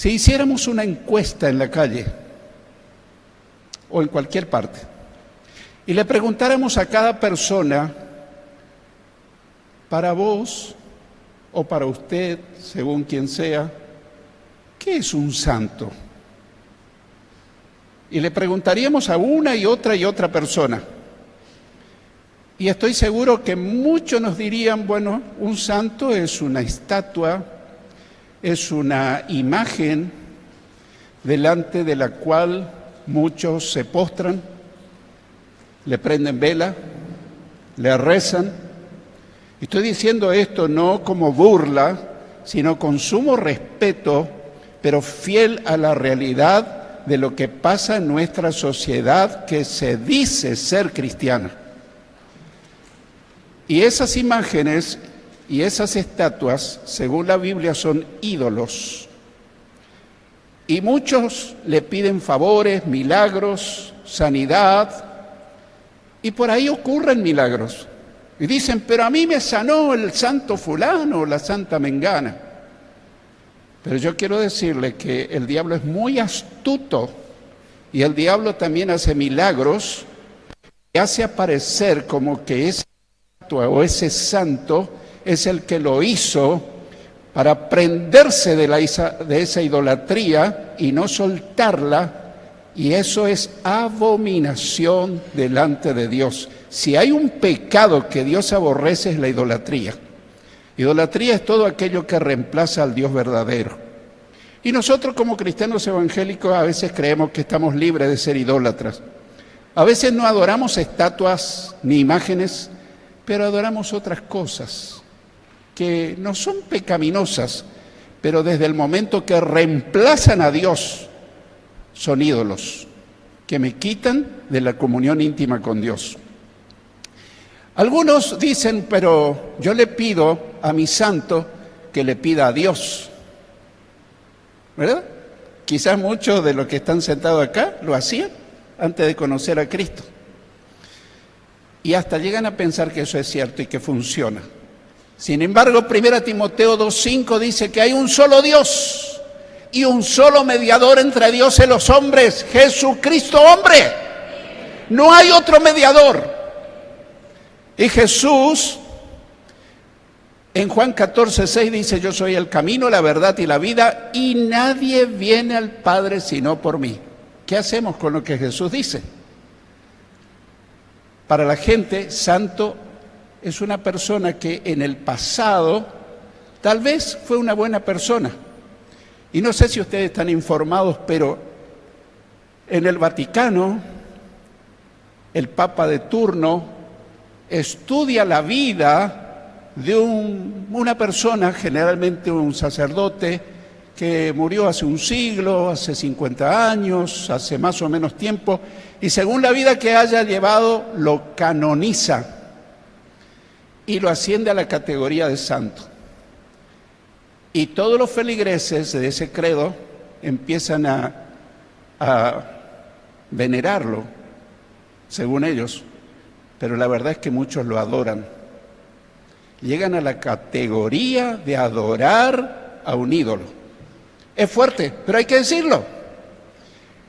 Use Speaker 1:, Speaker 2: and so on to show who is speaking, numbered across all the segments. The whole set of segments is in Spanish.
Speaker 1: Si hiciéramos una encuesta en la calle o en cualquier parte y le preguntáramos a cada persona, para vos o para usted, según quien sea, ¿qué es un santo? Y le preguntaríamos a una y otra persona. Y estoy seguro que muchos nos dirían, bueno, un santo es una estatua, es una imagen delante de la cual muchos se postran, le prenden vela, le rezan. Y estoy diciendo esto no como burla, sino con sumo respeto, pero fiel a la realidad de lo que pasa en nuestra sociedad que se dice ser cristiana. Y esas imágenes y esas estatuas, según la Biblia, son ídolos. Y muchos le piden favores, milagros, sanidad, y por ahí ocurren milagros. Y dicen, pero a mí me sanó el santo fulano o la santa mengana. Pero yo quiero decirle que el diablo es muy astuto y el diablo también hace milagros y hace aparecer como que esa estatua o ese santo es el que lo hizo para prenderse de esa idolatría y no soltarla, y eso es abominación delante de Dios. Si hay un pecado que Dios aborrece es la idolatría. Idolatría es todo aquello que reemplaza al Dios verdadero. Y nosotros como cristianos evangélicos a veces creemos que estamos libres de ser idólatras. A veces no adoramos estatuas ni imágenes, pero adoramos otras cosas que no son pecaminosas, pero desde el momento que reemplazan a Dios, son ídolos, que me quitan de la comunión íntima con Dios. Algunos dicen, pero yo le pido a mi santo que le pida a Dios, ¿verdad? Quizás muchos de los que están sentados acá lo hacían antes de conocer a Cristo. Y hasta llegan a pensar que eso es cierto y que funciona. Sin embargo, 1 Timoteo 2:5 dice que hay un solo Dios y un solo mediador entre Dios y los hombres, Jesucristo hombre. No hay otro mediador. Y Jesús, en Juan 14:6 dice, yo soy el camino, la verdad y la vida, y nadie viene al Padre sino por mí. ¿Qué hacemos con lo que Jesús dice? Para la gente, santo es una persona que en el pasado tal vez fue una buena persona. Y no sé si ustedes están informados, pero en el Vaticano, el Papa de turno estudia la vida de una persona, generalmente un sacerdote, que murió hace un siglo, hace 50 años, hace más o menos tiempo, y según la vida que haya llevado, lo canoniza y lo asciende a la categoría de santo. Y todos los feligreses de ese credo empiezan a venerarlo, según ellos, pero la verdad es que muchos lo adoran. Llegan a la categoría de adorar a un ídolo. Es fuerte, pero hay que decirlo.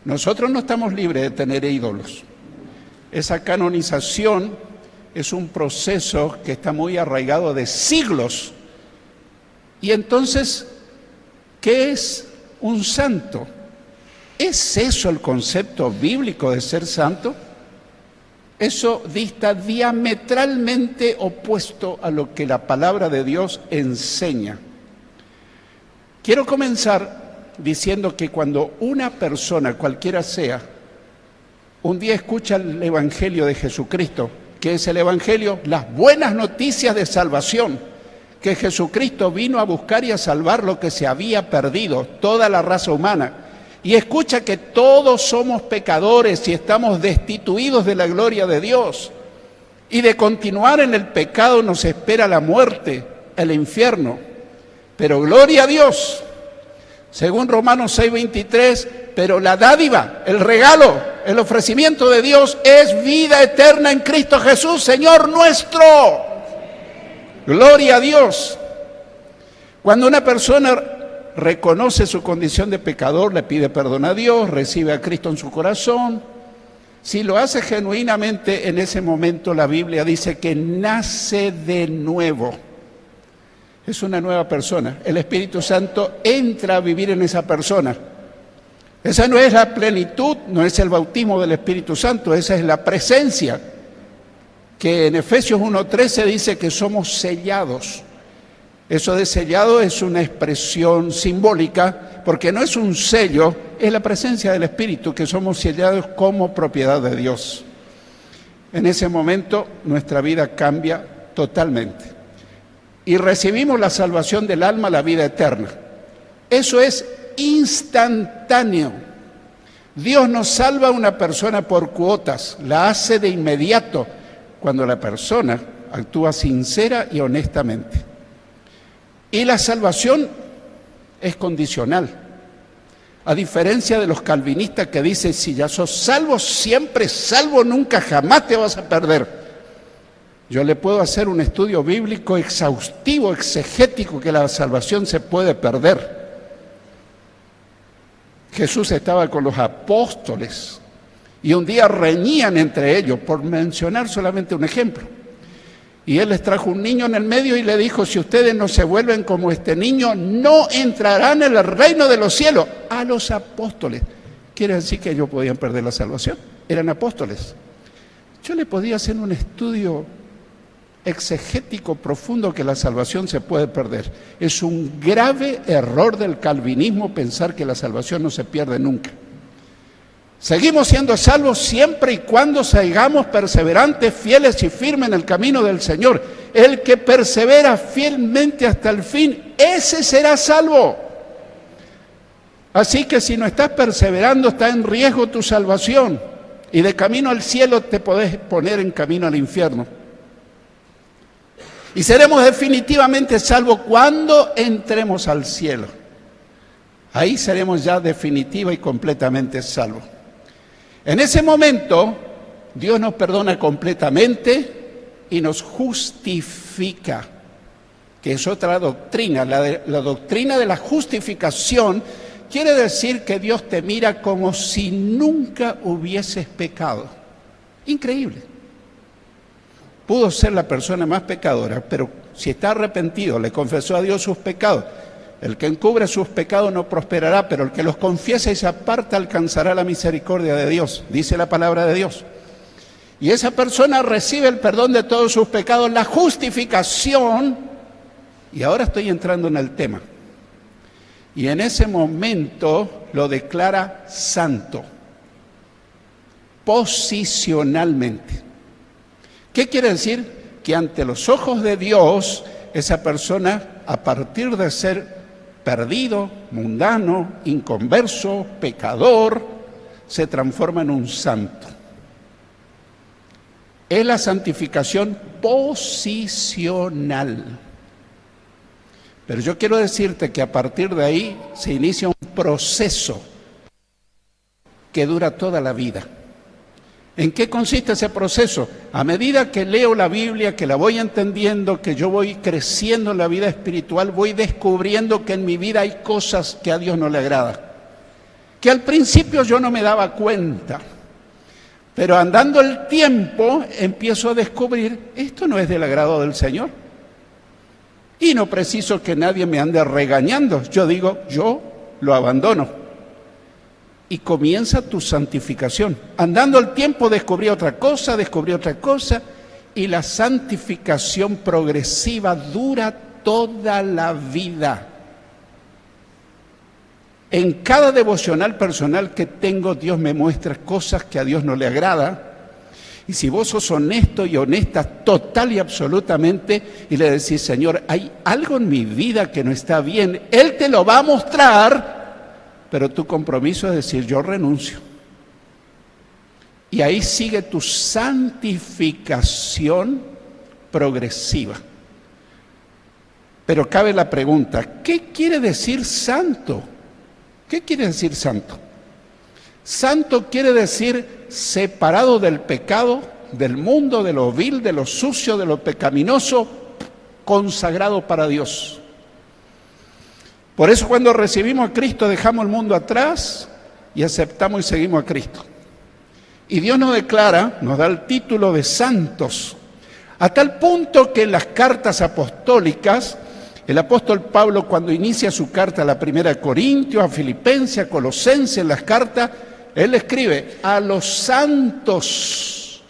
Speaker 1: Nosotros no estamos libres de tener ídolos. Esa canonización es un proceso que está muy arraigado de siglos. Y entonces, ¿qué es un santo? ¿Es eso el concepto bíblico de ser santo? Eso dista diametralmente opuesto a lo que la palabra de Dios enseña. Quiero comenzar diciendo que cuando una persona, cualquiera sea, un día escucha el Evangelio de Jesucristo, que es el Evangelio, las buenas noticias de salvación, que Jesucristo vino a buscar y a salvar lo que se había perdido, toda la raza humana, y escucha que todos somos pecadores y estamos destituidos de la gloria de Dios, y de continuar en el pecado nos espera la muerte, el infierno. Pero gloria a Dios, según Romanos 6:23, pero la dádiva, el regalo, el ofrecimiento de Dios es vida eterna en Cristo Jesús, Señor nuestro. Gloria a Dios. Cuando una persona reconoce su condición de pecador, le pide perdón a Dios, recibe a Cristo en su corazón. Si lo hace genuinamente, en ese momento la Biblia dice que nace de nuevo. Es una nueva persona. El Espíritu Santo entra a vivir en esa persona. Esa no es la plenitud, no es el bautismo del Espíritu Santo, esa es la presencia, que en Efesios 1:13 dice que somos sellados. Eso de sellado es una expresión simbólica, porque no es un sello, es la presencia del Espíritu, que somos sellados como propiedad de Dios. En ese momento nuestra vida cambia totalmente. Y recibimos la salvación del alma, la vida eterna. Eso es instantáneo. Dios no salva a una persona por cuotas, la hace de inmediato, cuando la persona actúa sincera y honestamente. Y la salvación es condicional. A diferencia de los calvinistas que dicen, si ya sos salvo, siempre salvo, nunca, jamás te vas a perder. Yo le puedo hacer un estudio bíblico exhaustivo, exegético, que la salvación se puede perder. Jesús estaba con los apóstoles y un día reñían entre ellos, por mencionar solamente un ejemplo. Y Él les trajo un niño en el medio y le dijo, si ustedes no se vuelven como este niño, no entrarán en el reino de los cielos. A los apóstoles. Quiere decir que ellos podían perder la salvación. Eran apóstoles. Yo le podía hacer un estudio exegético profundo que la salvación se puede perder. Es un grave error del calvinismo pensar que la salvación no se pierde nunca. Seguimos siendo salvos siempre y cuando sigamos perseverantes, fieles y firmes en el camino del Señor. El que persevera fielmente hasta el fin, ese será salvo. Así que si no estás perseverando, está en riesgo tu salvación. Y de camino al cielo te podés poner en camino al infierno. Y seremos definitivamente salvos cuando entremos al cielo. Ahí seremos ya definitiva y completamente salvos. En ese momento, Dios nos perdona completamente y nos justifica, que es otra doctrina. La doctrina de la justificación quiere decir que Dios te mira como si nunca hubieses pecado. Increíble. Pudo ser la persona más pecadora, pero si está arrepentido, le confesó a Dios sus pecados. El que encubre sus pecados no prosperará, pero el que los confiesa y se aparta alcanzará la misericordia de Dios, dice la palabra de Dios. Y esa persona recibe el perdón de todos sus pecados, la justificación, y ahora estoy entrando en el tema. Y en ese momento lo declara santo, posicionalmente. ¿Qué quiere decir? Que ante los ojos de Dios, esa persona, a partir de ser perdido, mundano, inconverso, pecador, se transforma en un santo. Es la santificación posicional. Pero yo quiero decirte que a partir de ahí se inicia un proceso que dura toda la vida. ¿En qué consiste ese proceso? A medida que leo la Biblia, que la voy entendiendo, que yo voy creciendo en la vida espiritual, voy descubriendo que en mi vida hay cosas que a Dios no le agradan. Que al principio yo no me daba cuenta, pero andando el tiempo empiezo a descubrir, esto no es del agrado del Señor. Y no preciso que nadie me ande regañando. Yo digo, yo lo abandono. Y comienza tu santificación. Andando el tiempo descubrí otra cosa, y la santificación progresiva dura toda la vida. En cada devocional personal que tengo, Dios me muestra cosas que a Dios no le agrada. Y si vos sos honesto y honesta total y absolutamente, y le decís, Señor, hay algo en mi vida que no está bien, Él te lo va a mostrar. Pero tu compromiso es decir, yo renuncio. Y ahí sigue tu santificación progresiva. Pero cabe la pregunta, ¿qué quiere decir santo? ¿Qué quiere decir santo? Santo quiere decir separado del pecado, del mundo, de lo vil, de lo sucio, de lo pecaminoso, consagrado para Dios. Por eso cuando recibimos a Cristo dejamos el mundo atrás y aceptamos y seguimos a Cristo. Y Dios nos declara, nos da el título de santos, a tal punto que en las cartas apostólicas, el apóstol Pablo cuando inicia su carta, la primera de Corintios, a Filipenses, a Colosenses, en las cartas, él escribe a los santos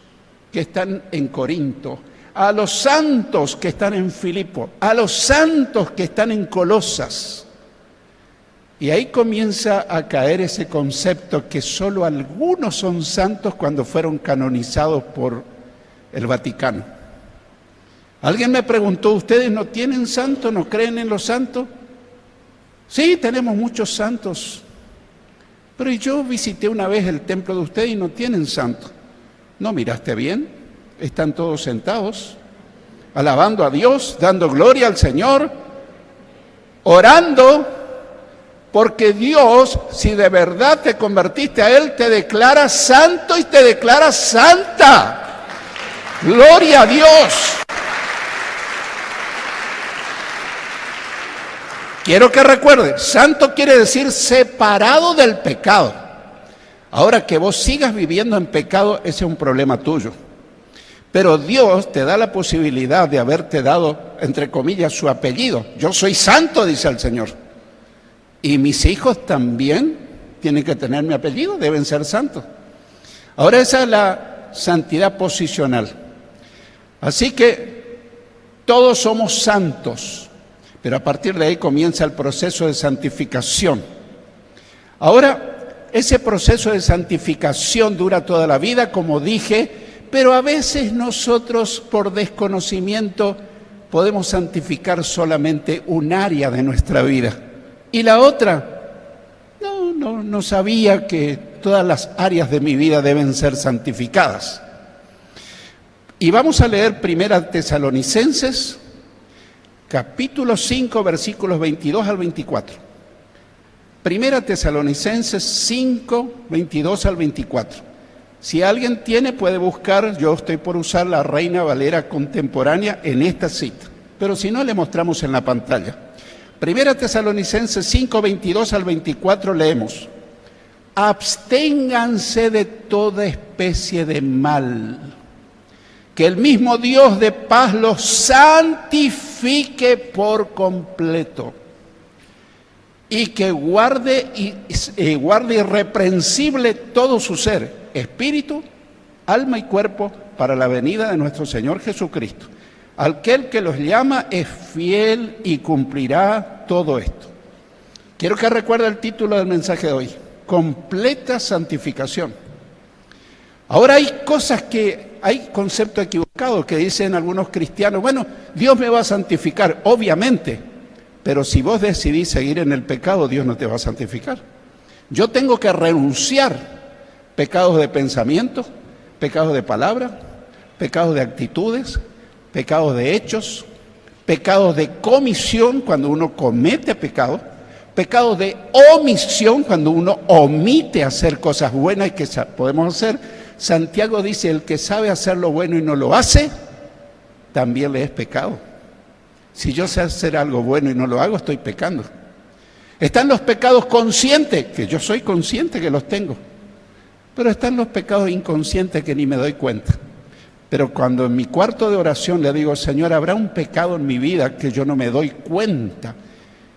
Speaker 1: que están en Corinto, a los santos que están en Filipo, a los santos que están en Colosas. Y ahí comienza a caer ese concepto que solo algunos son santos cuando fueron canonizados por el Vaticano. Alguien me preguntó, ¿ustedes no tienen santos? ¿No creen en los santos? Sí, tenemos muchos santos. Pero yo visité una vez el templo de ustedes y no tienen santos. ¿No miraste bien? Están todos sentados, alabando a Dios, dando gloria al Señor, orando. Porque Dios, si de verdad te convertiste a Él, te declara santo y te declara santa. ¡Gloria a Dios! Quiero que recuerdes, santo quiere decir separado del pecado. Ahora que vos sigas viviendo en pecado, ese es un problema tuyo. Pero Dios te da la posibilidad de haberte dado, entre comillas, su apellido. Yo soy santo, dice el Señor. Y mis hijos también tienen que tener mi apellido, deben ser santos. Ahora esa es la santidad posicional. Así que todos somos santos, pero a partir de ahí comienza el proceso de santificación. Ahora, ese proceso de santificación dura toda la vida, como dije, pero a veces nosotros por desconocimiento podemos santificar solamente un área de nuestra vida. Y la otra, no sabía que todas las áreas de mi vida deben ser santificadas. Y vamos a leer 1 Tesalonicenses, capítulo 5, versículos 22 al 24. 1 Tesalonicenses 5, 22 al 24. Si alguien tiene, puede buscar, yo estoy por usar la Reina Valera contemporánea en esta cita. Pero si no, le mostramos en la pantalla. 1 Tesalonicenses 5, 22 al 24 leemos: absténganse de toda especie de mal, que el mismo Dios de paz los santifique por completo, y que guarde irreprensible todo su ser, espíritu, alma y cuerpo, para la venida de nuestro Señor Jesucristo. Aquel que los llama es fiel y cumplirá todo esto. Quiero que recuerde el título del mensaje de hoy: completa santificación. Ahora hay conceptos equivocados que dicen algunos cristianos, bueno, Dios me va a santificar, obviamente, pero si vos decidís seguir en el pecado, Dios no te va a santificar. Yo tengo que renunciar pecados de pensamiento, pecados de palabra, pecados de actitudes, pecados de hechos, pecados de comisión cuando uno comete pecado, pecados de omisión cuando uno omite hacer cosas buenas que podemos hacer. Santiago dice, el que sabe hacer lo bueno y no lo hace, también le es pecado. Si yo sé hacer algo bueno y no lo hago, estoy pecando. Están los pecados conscientes, que yo soy consciente que los tengo, pero están los pecados inconscientes que ni me doy cuenta. Pero cuando en mi cuarto de oración le digo, Señor, habrá un pecado en mi vida que yo no me doy cuenta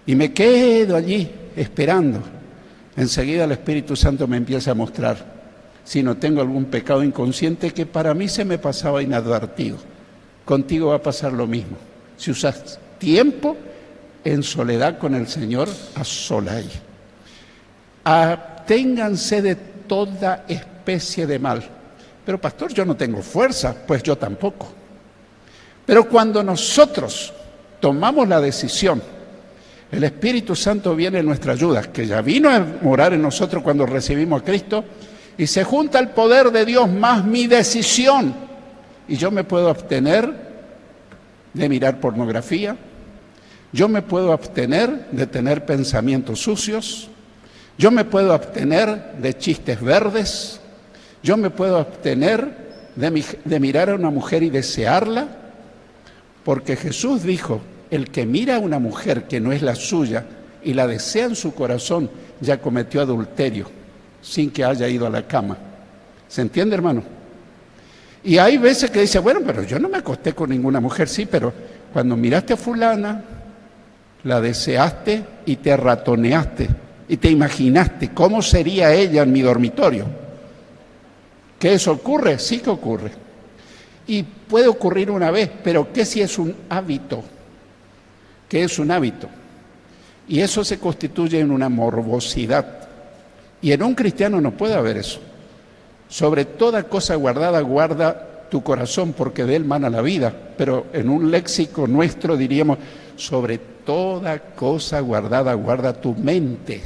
Speaker 1: y me quedo allí esperando, enseguida el Espíritu Santo me empieza a mostrar si no tengo algún pecado inconsciente que para mí se me pasaba inadvertido. Contigo va a pasar lo mismo. Si usas tiempo en soledad con el Señor, a solas. Absténganse de toda especie de mal. Pero pastor, yo no tengo fuerza, pues yo tampoco. Pero cuando nosotros tomamos la decisión, el Espíritu Santo viene en nuestra ayuda, que ya vino a morar en nosotros cuando recibimos a Cristo, y se junta el poder de Dios más mi decisión, y yo me puedo abstener de mirar pornografía, yo me puedo abstener de tener pensamientos sucios, yo me puedo abstener de chistes verdes, yo me puedo abstener de mirar a una mujer y desearla, porque Jesús dijo, el que mira a una mujer que no es la suya y la desea en su corazón, ya cometió adulterio, sin que haya ido a la cama. ¿Se entiende, hermano? Y hay veces que dice, bueno, pero yo no me acosté con ninguna mujer, sí, pero cuando miraste a fulana, la deseaste y te ratoneaste, y te imaginaste cómo sería ella en mi dormitorio. ¿Que eso ocurre? Sí que ocurre. Y puede ocurrir una vez, pero ¿qué si es un hábito? ¿Qué es un hábito? Y eso se constituye en una morbosidad. Y en un cristiano no puede haber eso. Sobre toda cosa guardada, guarda tu corazón, porque de él mana la vida. Pero en un léxico nuestro diríamos, sobre toda cosa guardada, guarda tu mente,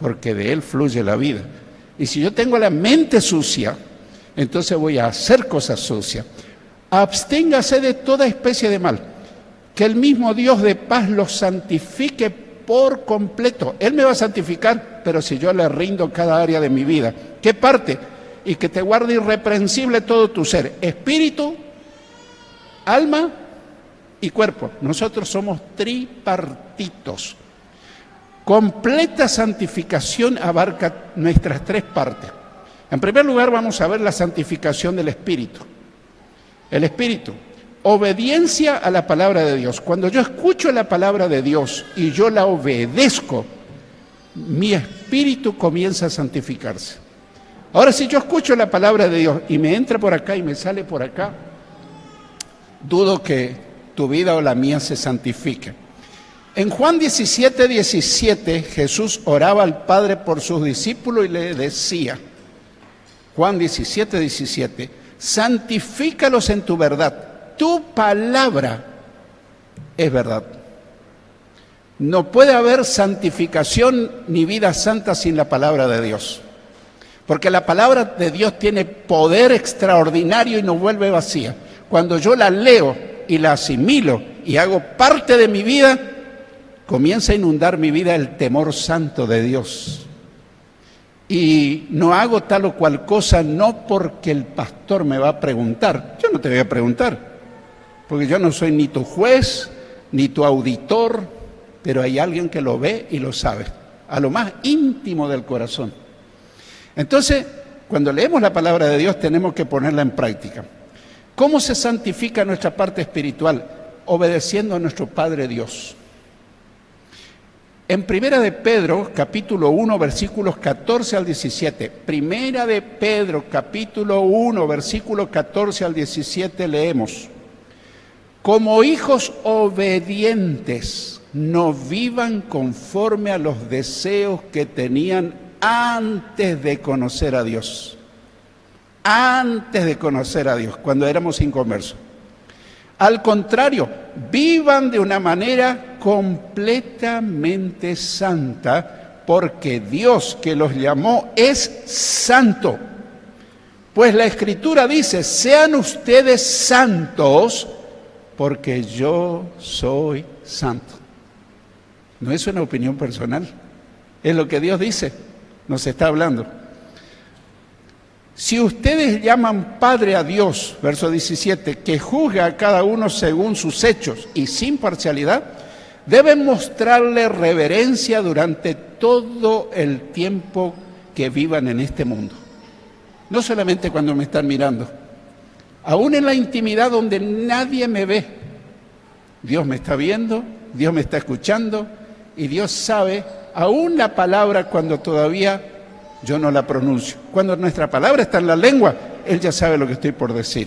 Speaker 1: porque de él fluye la vida. Y si yo tengo la mente sucia, entonces voy a hacer cosas sucias. Absténgase de toda especie de mal. Que el mismo Dios de paz los santifique por completo. Él me va a santificar, pero si yo le rindo cada área de mi vida. ¿Qué parte? Y que te guarde irreprensible todo tu ser. Espíritu, alma y cuerpo. Nosotros somos tripartitos. Completa santificación abarca nuestras tres partes. En primer lugar, vamos a ver la santificación del Espíritu. El Espíritu, obediencia a la palabra de Dios. Cuando yo escucho la palabra de Dios y yo la obedezco, mi espíritu comienza a santificarse. Ahora, si yo escucho la palabra de Dios y me entra por acá y me sale por acá, dudo que tu vida o la mía se santifique. En Juan 17:17, Jesús oraba al Padre por sus discípulos y le decía, Juan 17:17, santifícalos en tu verdad, tu palabra es verdad. No puede haber santificación ni vida santa sin la palabra de Dios, porque la palabra de Dios tiene poder extraordinario y nos vuelve vacía. Cuando yo la leo y la asimilo y hago parte de mi vida, comienza a inundar mi vida el temor santo de Dios. Y no hago tal o cual cosa no porque el pastor me va a preguntar. Yo no te voy a preguntar, porque yo no soy ni tu juez, ni tu auditor, pero hay alguien que lo ve y lo sabe, a lo más íntimo del corazón. Entonces, cuando leemos la palabra de Dios tenemos que ponerla en práctica. ¿Cómo se santifica nuestra parte espiritual? Obedeciendo a nuestro Padre Dios. En Primera de Pedro, capítulo 1, versículos 14 al 17. Primera de Pedro, capítulo 1, versículos 14 al 17, leemos. Como hijos obedientes, no vivan conforme a los deseos que tenían antes de conocer a Dios. Antes de conocer a Dios, cuando éramos inconversos. Al contrario, vivan de una manera completamente santa, porque Dios que los llamó es santo. Pues la Escritura dice, sean ustedes santos, porque yo soy santo. No es una opinión personal, es lo que Dios dice, nos está hablando. Si ustedes llaman Padre a Dios, verso 17, que juzga a cada uno según sus hechos y sin parcialidad, deben mostrarle reverencia durante todo el tiempo que vivan en este mundo. No solamente cuando me están mirando, aún en la intimidad donde nadie me ve. Dios me está viendo, Dios me está escuchando y Dios sabe aún la palabra cuando todavía yo no la pronuncio. Cuando nuestra palabra está en la lengua, Él ya sabe lo que estoy por decir.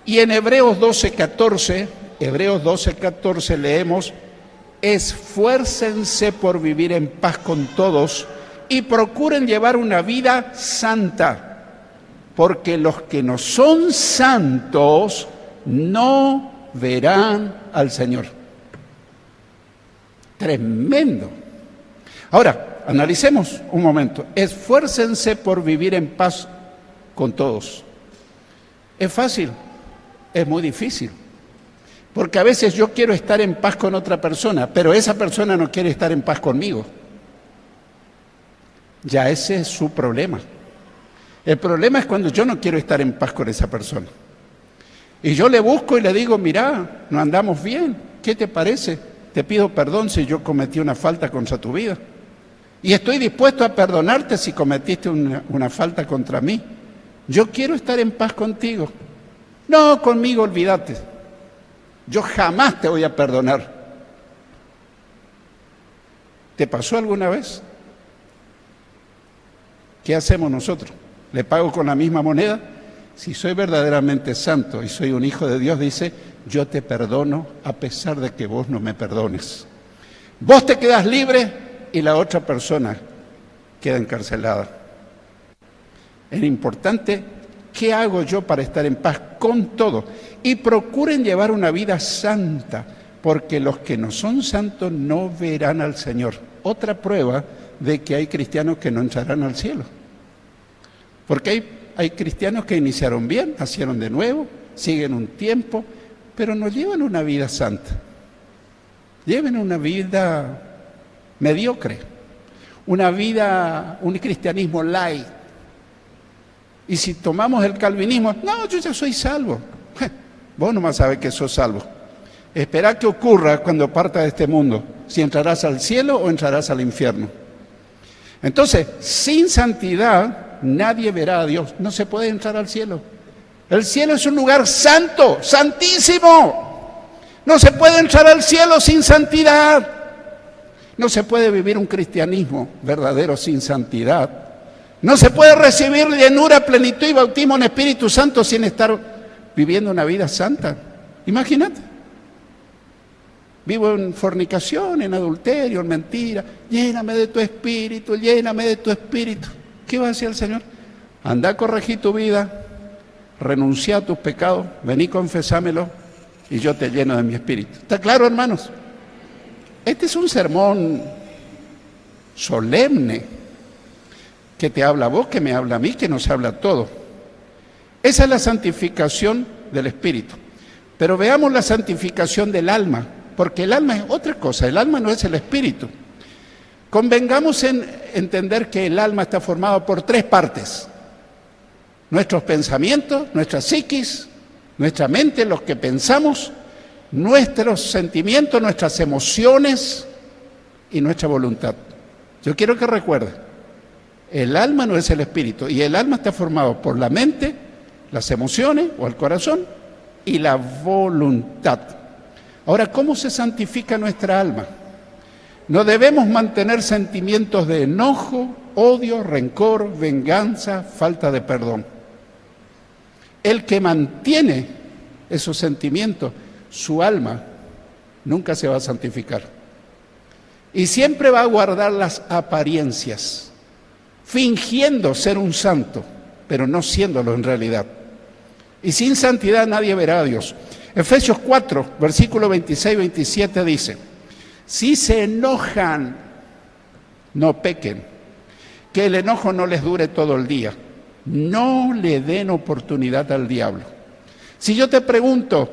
Speaker 1: Y en Hebreos 12:14 leemos, esfuércense por vivir en paz con todos y procuren llevar una vida santa, porque los que no son santos no verán al Señor. Tremendo. Ahora, analicemos un momento. Esfuércense por vivir en paz con todos. ¿Es fácil? Es muy difícil. Porque a veces yo quiero estar en paz con otra persona, pero esa persona no quiere estar en paz conmigo. Ya ese es su problema. El problema es cuando yo no quiero estar en paz con esa persona. Y yo le busco y le digo, mirá, no andamos bien, ¿qué te parece? te pido perdón si yo cometí una falta contra tu vida. Y estoy dispuesto a perdonarte si cometiste una falta contra mí. Yo quiero estar en paz contigo. No, conmigo olvídate. Yo jamás te voy a perdonar. ¿Te pasó alguna vez? ¿Qué hacemos nosotros? ¿Le pago con la misma moneda? Si soy verdaderamente santo y soy un hijo de Dios, dice, yo te perdono a pesar de que vos no me perdones. Vos te quedás libre y la otra persona queda encarcelada. Es importante, ¿qué hago yo para estar en paz con todo? Y procuren llevar una vida santa, porque los que no son santos no verán al Señor. Otra prueba de que hay cristianos que no entrarán al cielo. Porque hay cristianos que iniciaron bien, nacieron de nuevo, siguen un tiempo, pero no llevan una vida santa. Llevan una vida mediocre, un cristianismo light. Y si tomamos el calvinismo, no, yo ya soy salvo. Vos nomás sabés que sos salvo. Esperá que ocurra cuando parta de este mundo, si entrarás al cielo o entrarás al infierno. Entonces, sin santidad, nadie verá a Dios. No se puede entrar al cielo. El cielo es un lugar santo, santísimo. No se puede entrar al cielo sin santidad. No se puede vivir un cristianismo verdadero sin santidad. No se puede recibir llenura, plenitud y bautismo en Espíritu Santo sin estar viviendo una vida santa. Imagínate. Vivo en fornicación, en adulterio, en mentira. Lléname de tu Espíritu, lléname de tu Espíritu. ¿Qué va a decir el Señor? Anda a corregir tu vida, renuncia a tus pecados, vení, confesámelo y yo te lleno de mi Espíritu. ¿Está claro, hermanos? Este es un sermón solemne que te habla a vos, que me habla a mí, que nos habla a todos. Esa es la santificación del Espíritu. Pero veamos la santificación del alma, porque el alma es otra cosa, el alma no es el Espíritu. Convengamos en entender que el alma está formado por tres partes: nuestros pensamientos, nuestra psiquis, nuestra mente, los que pensamos, nuestros sentimientos, nuestras emociones y nuestra voluntad. Yo quiero que recuerden, el alma no es el espíritu, y el alma está formado por la mente, las emociones o el corazón y la voluntad. Ahora, ¿cómo se santifica nuestra alma? No debemos mantener sentimientos de enojo, odio, rencor, venganza, falta de perdón. El que mantiene esos sentimientos, su alma, nunca se va a santificar. Y siempre va a guardar las apariencias, fingiendo ser un santo, pero no siéndolo en realidad. Y sin santidad nadie verá a Dios. Efesios 4, versículo 26-27 dice: si se enojan, no pequen, que el enojo no les dure todo el día. No le den oportunidad al diablo. Si yo te pregunto,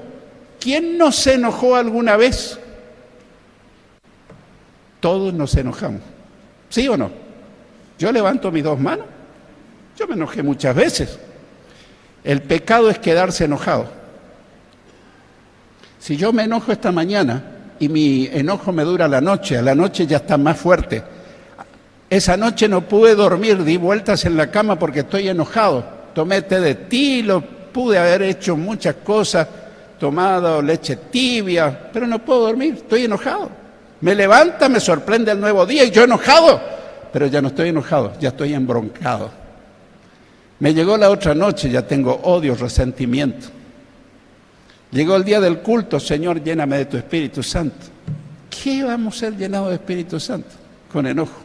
Speaker 1: ¿quién no se enojó alguna vez? Todos nos enojamos. ¿Sí o no? Yo levanto mis dos manos. Yo me enojé muchas veces. El pecado es quedarse enojado. Si yo me enojo esta mañana y mi enojo me dura a la noche ya está más fuerte. Esa noche no pude dormir, di vueltas en la cama porque estoy enojado. Tomé té de tilo, pude haber hecho muchas cosas, tomado leche tibia, pero no puedo dormir, estoy enojado. Me levanta, me sorprende el nuevo día y yo enojado, pero ya no estoy enojado, ya estoy embroncado. Me llegó la otra noche, ya tengo odio, resentimiento. Llegó el día del culto, Señor, lléname de tu Espíritu Santo. ¿Qué vamos a ser llenados de Espíritu Santo? Con enojo.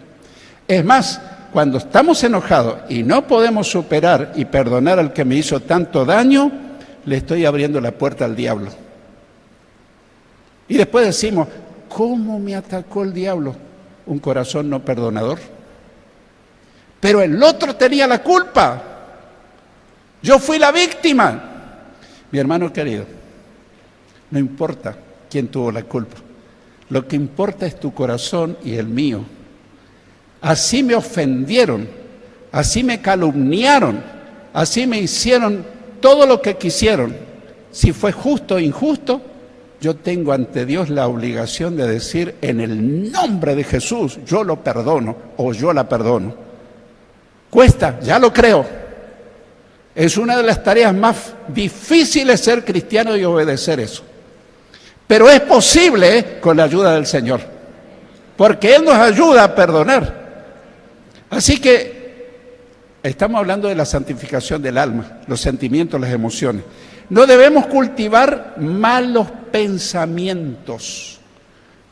Speaker 1: Es más, cuando estamos enojados y no podemos superar y perdonar al que me hizo tanto daño, le estoy abriendo la puerta al diablo. Y después decimos, ¿cómo me atacó el diablo? Un corazón no perdonador. Pero el otro tenía la culpa. Yo fui la víctima. Mi hermano querido, no importa quién tuvo la culpa. Lo que importa es tu corazón y el mío. Así me ofendieron, así me calumniaron, así me hicieron todo lo que quisieron. Si fue justo o injusto, yo tengo ante Dios la obligación de decir, en el nombre de Jesús, yo lo perdono o yo la perdono. Cuesta, ya lo creo. Es una de las tareas más difíciles ser cristiano y obedecer eso. Pero es posible con la ayuda del Señor, porque Él nos ayuda a perdonar. Así que estamos hablando de la santificación del alma, los sentimientos, las emociones. No debemos cultivar malos pensamientos,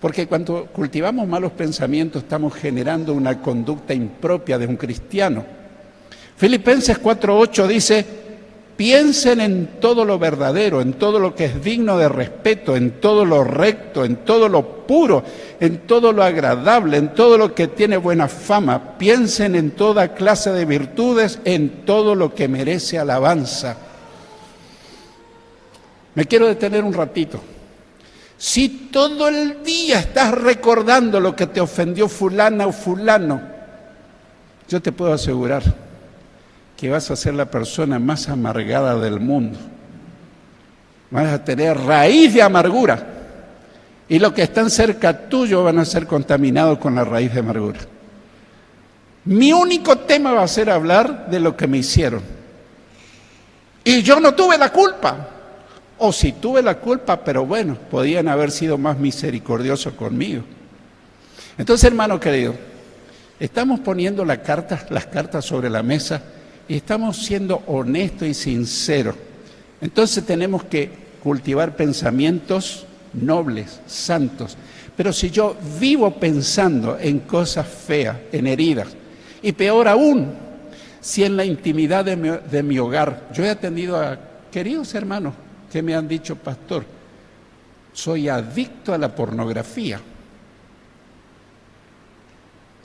Speaker 1: porque cuando cultivamos malos pensamientos estamos generando una conducta impropia de un cristiano. Filipenses 4:8 dice, piensen en todo lo verdadero, en todo lo que es digno de respeto, en todo lo recto, en todo lo puro, en todo lo agradable, en todo lo que tiene buena fama. Piensen en toda clase de virtudes, en todo lo que merece alabanza. Me quiero detener un ratito. Si todo el día estás recordando lo que te ofendió fulana o fulano, yo te puedo asegurar que vas a ser la persona más amargada del mundo. Vas a tener raíz de amargura. Y los que están cerca tuyo van a ser contaminados con la raíz de amargura. Mi único tema va a ser hablar de lo que me hicieron. Y yo no tuve la culpa. O si tuve la culpa, pero bueno, podían haber sido más misericordiosos conmigo. Entonces, hermano querido, estamos poniendo las cartas sobre la mesa y estamos siendo honestos y sinceros. Entonces tenemos que cultivar pensamientos nobles, santos. Pero si yo vivo pensando en cosas feas, en heridas, y peor aún, si en la intimidad de mi hogar, yo he atendido a queridos hermanos que me han dicho, pastor, soy adicto a la pornografía.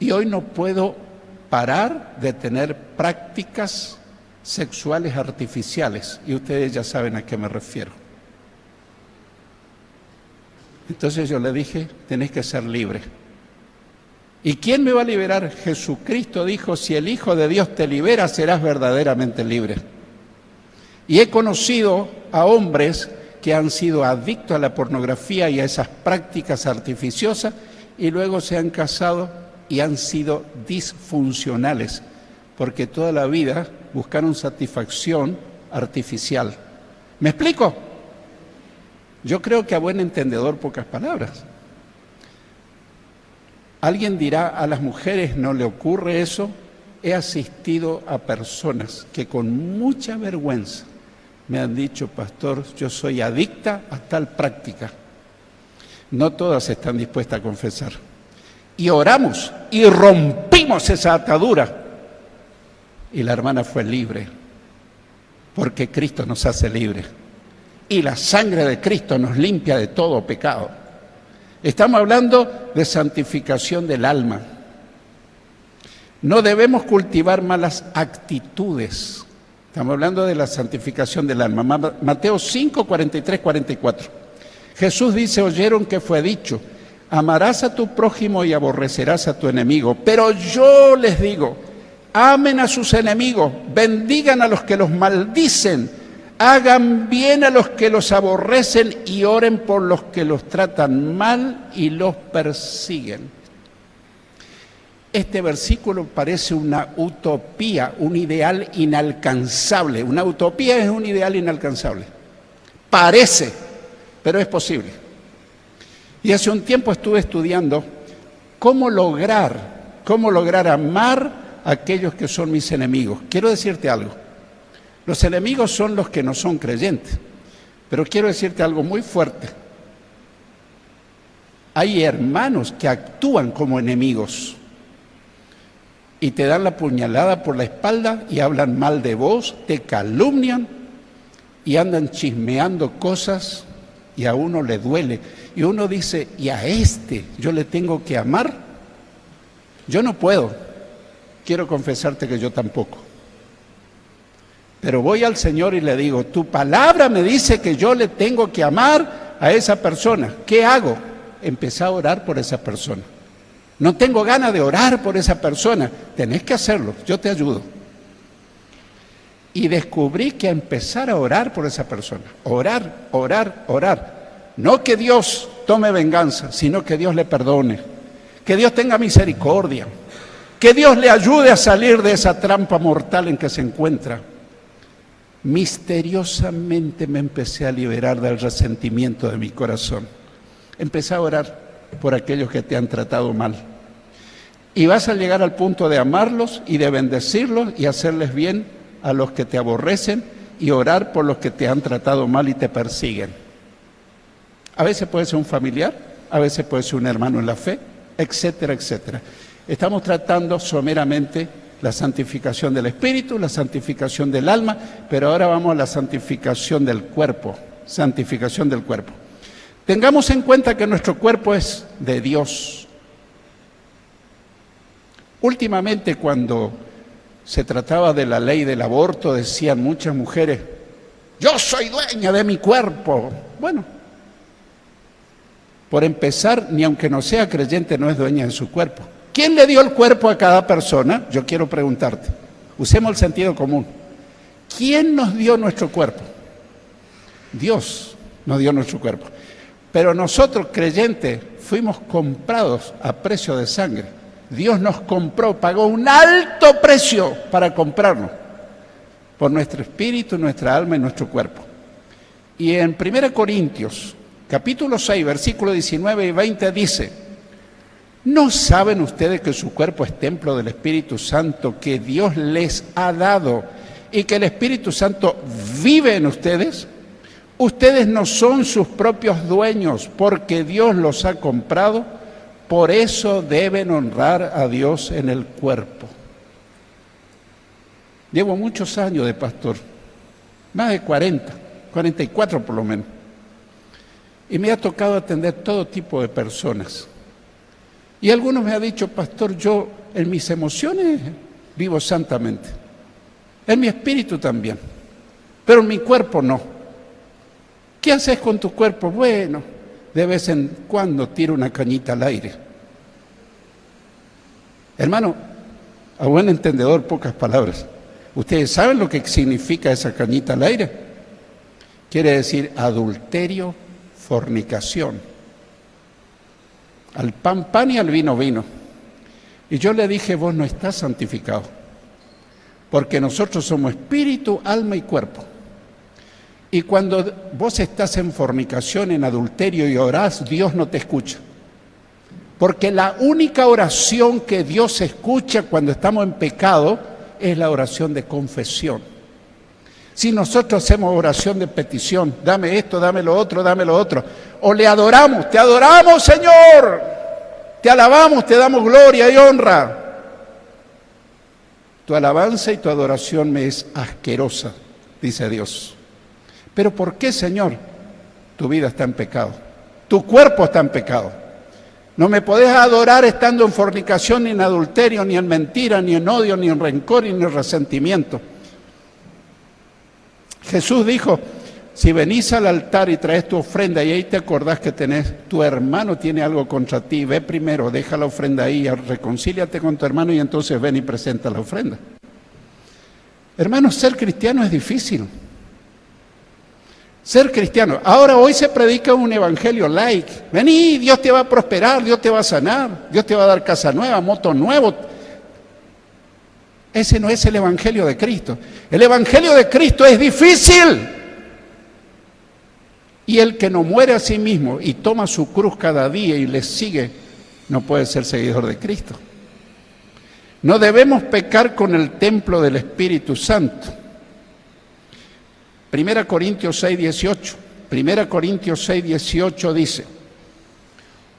Speaker 1: Y hoy no puedo parar de tener prácticas sexuales artificiales. Y ustedes ya saben a qué me refiero. Entonces yo le dije, tenés que ser libre. ¿Y quién me va a liberar? Jesucristo dijo, si el Hijo de Dios te libera, serás verdaderamente libre. Y he conocido a hombres que han sido adictos a la pornografía y a esas prácticas artificiosas y luego se han casado y han sido disfuncionales, porque toda la vida buscaron satisfacción artificial. ¿Me explico? Yo creo que a buen entendedor pocas palabras. Alguien dirá, a las mujeres no le ocurre eso. He asistido a personas que con mucha vergüenza me han dicho, pastor, yo soy adicta a tal práctica. No todas están dispuestas a confesar. Y oramos y rompimos esa atadura. Y la hermana fue libre, porque Cristo nos hace libres. Y la sangre de Cristo nos limpia de todo pecado. Estamos hablando de santificación del alma. No debemos cultivar malas actitudes. Estamos hablando de la santificación del alma. Mateo 5, 43, 44. Jesús dice, oyeron que fue dicho, amarás a tu prójimo y aborrecerás a tu enemigo. Pero yo les digo, amen a sus enemigos, bendigan a los que los maldicen, hagan bien a los que los aborrecen y oren por los que los tratan mal y los persiguen. Este versículo parece una utopía, un ideal inalcanzable. Una utopía es un ideal inalcanzable. Parece, pero es posible. Y hace un tiempo estuve estudiando cómo lograr amar a aquellos que son mis enemigos. Quiero decirte algo. Los enemigos son los que no son creyentes. Pero quiero decirte algo muy fuerte. Hay hermanos que actúan como enemigos. Y te dan la puñalada por la espalda y hablan mal de vos, te calumnian y andan chismeando cosas y a uno le duele. Y uno dice, ¿y a este yo le tengo que amar? Yo no puedo. Quiero confesarte que yo tampoco. Pero voy al Señor y le digo, tu palabra me dice que yo le tengo que amar a esa persona. ¿Qué hago? Empecé a orar por esa persona. No tengo ganas de orar por esa persona. Tenés que hacerlo, yo te ayudo. Y descubrí que a empezar a orar por esa persona. Orar. No que Dios tome venganza, sino que Dios le perdone, que Dios tenga misericordia, que Dios le ayude a salir de esa trampa mortal en que se encuentra. Misteriosamente me empecé a liberar del resentimiento de mi corazón. Empecé a orar por aquellos que te han tratado mal. Y vas a llegar al punto de amarlos y de bendecirlos y hacerles bien a los que te aborrecen y orar por los que te han tratado mal y te persiguen. A veces puede ser un familiar, a veces puede ser un hermano en la fe, etcétera, etcétera. Estamos tratando someramente la santificación del espíritu, la santificación del alma, pero ahora vamos a la santificación del cuerpo, santificación del cuerpo. Tengamos en cuenta que nuestro cuerpo es de Dios. Últimamente, cuando se trataba de la ley del aborto, decían muchas mujeres, yo soy dueña de mi cuerpo. Bueno, por empezar, ni aunque no sea creyente, no es dueña de su cuerpo. ¿Quién le dio el cuerpo a cada persona? Yo quiero preguntarte. Usemos el sentido común. ¿Quién nos dio nuestro cuerpo? Dios nos dio nuestro cuerpo. Pero nosotros, creyentes, fuimos comprados a precio de sangre. Dios nos compró, pagó un alto precio para comprarnos, por nuestro espíritu, nuestra alma y nuestro cuerpo. Y en 1 Corintios, capítulo 6, versículos 19 y 20 dice, ¿no saben ustedes que su cuerpo es templo del Espíritu Santo que Dios les ha dado y que el Espíritu Santo vive en ustedes? Ustedes no son sus propios dueños porque Dios los ha comprado, por eso deben honrar a Dios en el cuerpo. Llevo muchos años de pastor, más de 40, 44 por lo menos, y me ha tocado atender todo tipo de personas. Y algunos me han dicho, pastor, yo en mis emociones vivo santamente, en mi espíritu también, pero en mi cuerpo no. ¿Qué haces con tu cuerpo? Bueno, de vez en cuando tiro una cañita al aire. Hermano, a buen entendedor, pocas palabras. ¿Ustedes saben lo que significa esa cañita al aire? Quiere decir adulterio, fornicación. Al pan, pan y al vino, vino. Y yo le dije, vos no estás santificado, porque nosotros somos espíritu, alma y cuerpo. Y cuando vos estás en fornicación, en adulterio y orás, Dios no te escucha. Porque la única oración que Dios escucha cuando estamos en pecado es la oración de confesión. Si nosotros hacemos oración de petición, dame esto, dame lo otro, o le adoramos, te adoramos, Señor, te alabamos, te damos gloria y honra. Tu alabanza y tu adoración me es asquerosa, dice Dios. ¿Pero por qué, Señor? Tu vida está en pecado, tu cuerpo está en pecado. No me podés adorar estando en fornicación, ni en adulterio, ni en mentira, ni en odio, ni en rencor, ni en resentimiento. Jesús dijo, si venís al altar y traes tu ofrenda y ahí te acordás que tu hermano tiene algo contra ti, ve primero, deja la ofrenda ahí, reconcíliate con tu hermano y entonces ven y presenta la ofrenda. Hermanos, ser cristiano es difícil. Ser cristiano. Ahora hoy se predica un evangelio light. Vení, Dios te va a prosperar, Dios te va a sanar, Dios te va a dar casa nueva, moto nuevo. Ese no es el evangelio de Cristo. El evangelio de Cristo es difícil. Y el que no muere a sí mismo y toma su cruz cada día y le sigue, no puede ser seguidor de Cristo. No debemos pecar con el templo del Espíritu Santo. 1 Corintios 6, 18. 1 Corintios 6, 18 dice,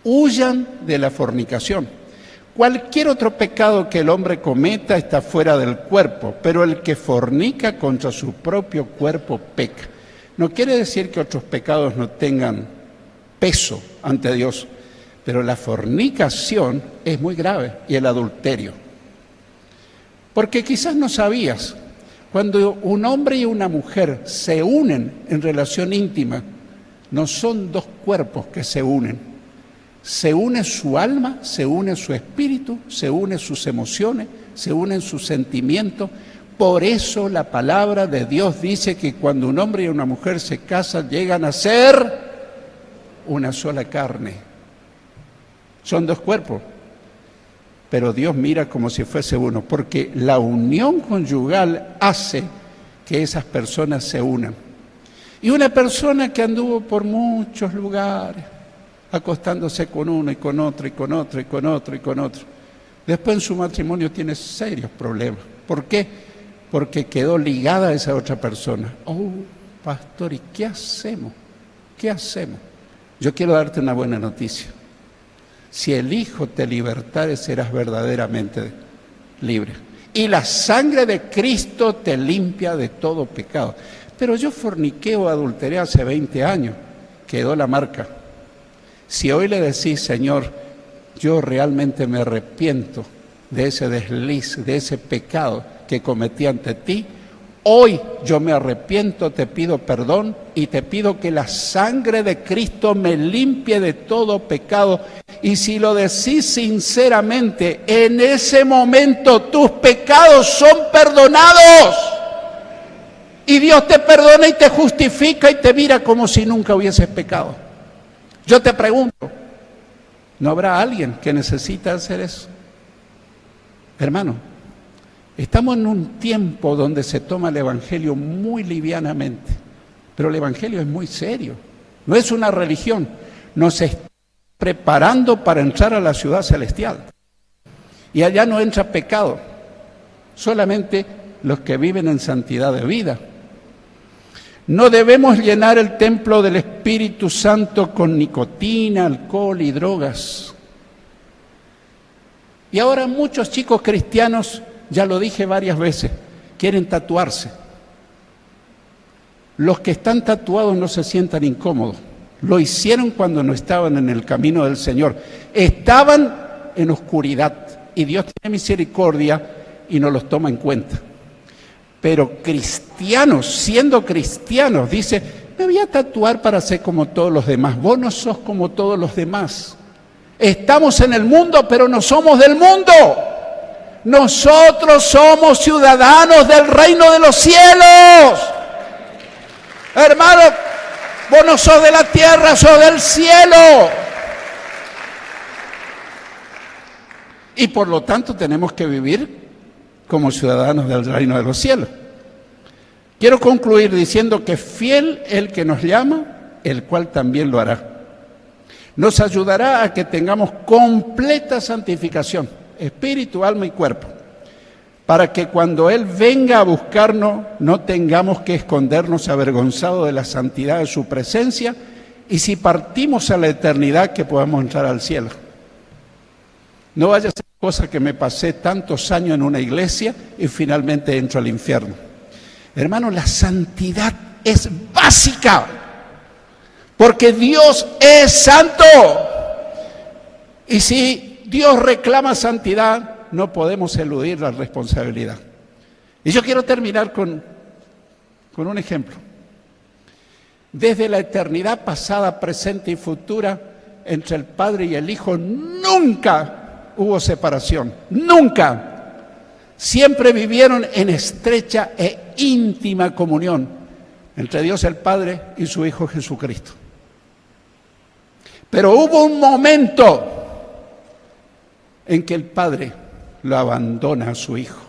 Speaker 1: huyan de la fornicación. Cualquier otro pecado que el hombre cometa está fuera del cuerpo, pero el que fornica contra su propio cuerpo peca. No quiere decir que otros pecados no tengan peso ante Dios, pero la fornicación es muy grave y el adulterio. Porque quizás no sabías, cuando un hombre y una mujer se unen en relación íntima, no son dos cuerpos que se unen. Se une su alma, se une su espíritu, se une sus emociones, se unen sus sentimientos. Por eso la palabra de Dios dice que cuando un hombre y una mujer se casan, llegan a ser una sola carne. Son dos cuerpos, pero Dios mira como si fuese uno, porque la unión conyugal hace que esas personas se unan. Y una persona que anduvo por muchos lugares, acostándose con uno y con otro y con otro y con otro y con otro, después en su matrimonio tiene serios problemas. ¿Por qué? Porque quedó ligada a esa otra persona. Oh, pastor, ¿y qué hacemos? ¿Qué hacemos? Yo quiero darte una buena noticia. Si el Hijo te libertare, serás verdaderamente libre. Y la sangre de Cristo te limpia de todo pecado. Pero yo forniqué o adulteré hace 20 años, quedó la marca. Si hoy le decís, Señor, yo realmente me arrepiento de ese desliz, de ese pecado que cometí ante ti, hoy yo me arrepiento, te pido perdón y te pido que la sangre de Cristo me limpie de todo pecado. Y si lo decís sinceramente, en ese momento tus pecados son perdonados. Y Dios te perdona y te justifica y te mira como si nunca hubieses pecado. Yo te pregunto, ¿no habrá alguien que necesita hacer eso? Hermano, estamos en un tiempo donde se toma el Evangelio muy livianamente, pero el Evangelio es muy serio, no es una religión, nos está preparando para entrar a la ciudad celestial. Y allá no entra pecado, solamente los que viven en santidad de vida. No debemos llenar el templo del Espíritu Santo con nicotina, alcohol y drogas. Y ahora muchos chicos cristianos, ya lo dije varias veces, quieren tatuarse. Los que están tatuados no se sientan incómodos. Lo hicieron cuando no estaban en el camino del Señor. Estaban en oscuridad y Dios tiene misericordia y no los toma en cuenta. Pero cristianos, siendo cristianos, dice, me voy a tatuar para ser como todos los demás. Vos no sos como todos los demás. Estamos en el mundo, pero no somos del mundo. Nosotros somos ciudadanos del reino de los cielos. Hermano, vos no sos de la tierra, sos del cielo. Y por lo tanto tenemos que vivir como ciudadanos del reino de los cielos. Quiero concluir diciendo que fiel el que nos llama, el cual también lo hará. Nos ayudará a que tengamos completa santificación, espíritu, alma y cuerpo, para que cuando Él venga a buscarnos no tengamos que escondernos avergonzados de la santidad de su presencia, y si partimos a la eternidad que podamos entrar al cielo. No vaya a ser cosa que me pasé tantos años en una iglesia y finalmente entro al infierno. Hermano, la santidad es básica, porque Dios es santo. Y si Dios reclama santidad, no podemos eludir la responsabilidad. Y yo quiero terminar con un ejemplo. Desde la eternidad pasada, presente y futura, entre el Padre y el Hijo, nunca hubo separación, nunca. Siempre vivieron en estrecha e íntima comunión entre Dios el Padre y su Hijo Jesucristo. Pero hubo un momento en que el Padre lo abandona a su Hijo,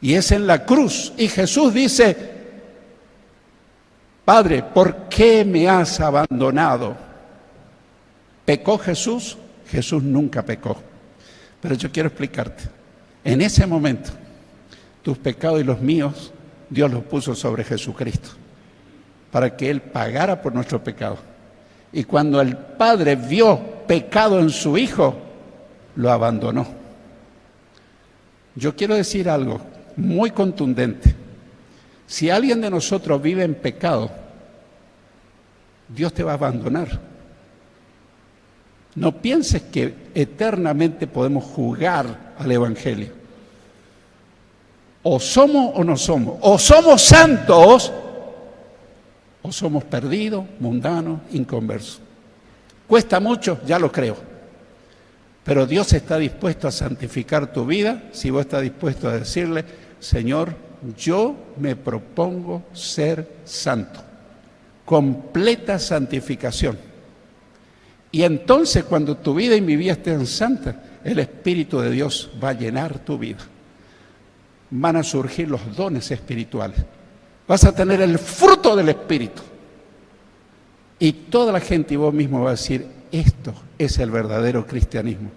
Speaker 1: y es en la cruz, y Jesús dice, Padre, ¿por qué me has abandonado? ¿Pecó Jesús? Jesús nunca pecó. Pero yo quiero explicarte, en ese momento, tus pecados y los míos, Dios los puso sobre Jesucristo, para que Él pagara por nuestro pecado. Y cuando el Padre vio pecado en su Hijo, lo abandonó. Yo quiero decir algo muy contundente. Si alguien de nosotros vive en pecado, Dios te va a abandonar. No pienses que eternamente podemos jugar al Evangelio. O somos o no somos. O somos santos o somos perdidos, mundanos, inconversos. Cuesta mucho, ya lo creo. Pero Dios está dispuesto a santificar tu vida si vos estás dispuesto a decirle, Señor, yo me propongo ser santo. Completa santificación. Y entonces cuando tu vida y mi vida estén santas, el Espíritu de Dios va a llenar tu vida. Van a surgir los dones espirituales. Vas a tener el fruto del Espíritu. Y toda la gente y vos mismo va a decir, esto es el verdadero cristianismo.